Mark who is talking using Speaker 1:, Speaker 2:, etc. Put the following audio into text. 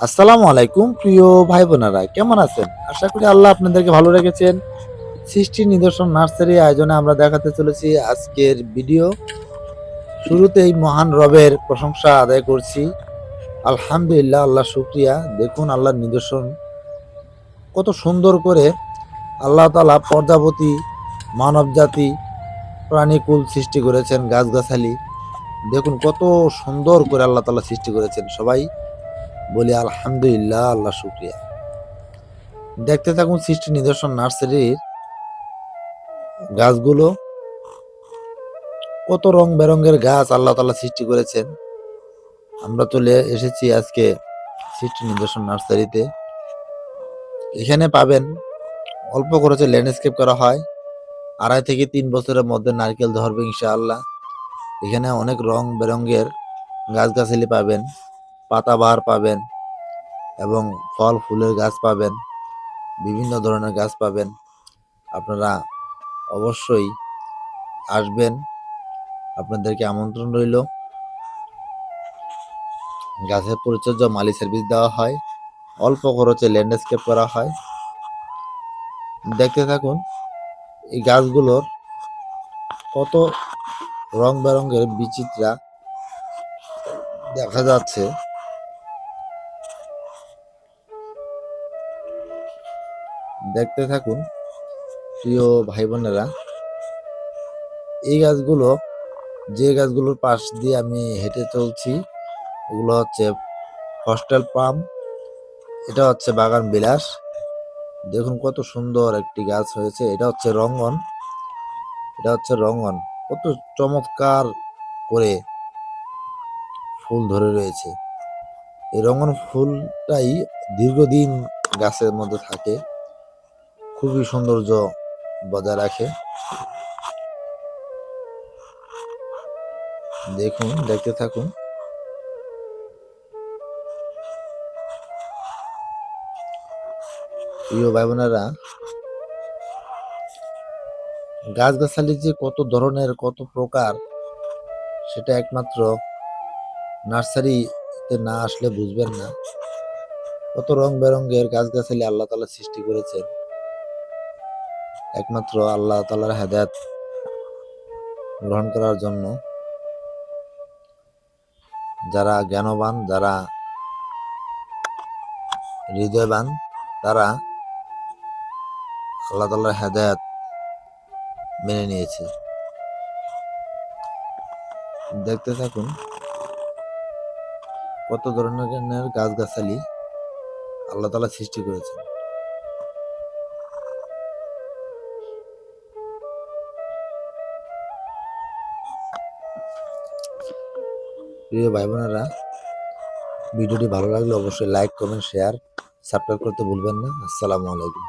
Speaker 1: আসসালামু আলাইকুম প্রিয় ভাই বোনেরা, কেমন আছেন? আশা করি আল্লাহ আপনাদেরকে ভালো রেখেছেন। সৃষ্টি নিদর্শন নার্সারি আয়োজনে আমরা দেখাতে চলেছি আজকের ভিডিও। শুরুতেই মহান রবের প্রশংসা আদায় করছি। আলহামদুলিল্লাহ, আল্লাহ শুকরিয়া। দেখুন আল্লাহর নিদর্শন কত সুন্দর করে আল্লাহ তাআলা প্রজাপতি, মানব জাতি, প্রাণীকুল সৃষ্টি করেছেন, গাছগাছালি। দেখুন কত সুন্দর করে আল্লাহ তাআলা সৃষ্টি করেছেন। সবাই বলি আলহামদুলিল্লাহ, আল্লাহ শুকরিয়া। দেখতে থাকুন সৃষ্টি নিদর্শন নার্সারির গাছগুলো। কত রং বেরঙের গাছ আল্লাহ তাআলা সৃষ্টি করেছেন। আমরা চলে এসেছি আজকে সৃষ্টি নিদর্শন নার্সারিতে। এখানে পাবেন অল্প খরচে ল্যান্ডস্কেপ করা হয়। 2.5 থেকে 3 বছরের মধ্যে নারকেল ধরবে ইনশাআল্লাহ। এখানে অনেক রং বেরঙের গাছগাছালি পাবেন, পাতাবাহার পাবেন এবং ফল ফুলের গাছ পাবেন, বিভিন্ন ধরনের গাছ পাবেন। আপনারা অবশ্যই আসবেন, আপনাদেরকে আমন্ত্রণ রইল। গাছের পরিচর্যা মালি সার্ভিস দেওয়া হয়, অল্প খরচে ল্যান্ডস্কেপ করা হয়। দেখতে থাকুন এই গাছগুলোর কত রং বেরঙের বিচিত্রা দেখা যাচ্ছে। দেখতে থাকুন প্রিয় ভাই বোনেরা। এই গাছগুলো, যে গাছগুলোর পাশ দিয়ে আমি হেঁটে চলছি, এগুলো হচ্ছে হস্টেল পাম, এটা হচ্ছে বাগান বিলাস। দেখুন কত সুন্দর একটি গাছ হয়েছে। এটা হচ্ছে রঙ্গন, এটা হচ্ছে রঙ্গন। কত চমৎকার করে ফুল ধরে রয়েছে। এই রঙ্গন ফুলটাই দীর্ঘদিন গাছের মধ্যে থাকে, খুবই সৌন্দর্য বজায় রাখে। দেখুন, দেখতে থাকুন। প্রিয় ভাই বোনেরা, গাছগাছালি যে কত ধরনের, কত প্রকার, সেটা একমাত্র নার্সারিতে না আসলে বুঝবেন না। কত রং বেরঙের গাছগাছালি আল্লাহ তাআলা সৃষ্টি করেছেন। একমাত্র আল্লাহ তাআলার হেদায়েত গ্রহণ করার জন্য। যারা জ্ঞানবান, যারা হৃদয়বান, তারা আল্লাহ তাআলার হেদায়েত মেনে নিয়েছে। দেখতে থাকুন কত ধরনের গাছগাছালি আল্লাহ তাআলা সৃষ্টি করেছেন। প্রিয় ভাই বোনেরা, ভিডিওটি ভালো লাগলে অবশ্যই লাইক, কমেন্ট, শেয়ার, সাবস্ক্রাইব করতে ভুলবেন না। আসসালামু আলাইকুম।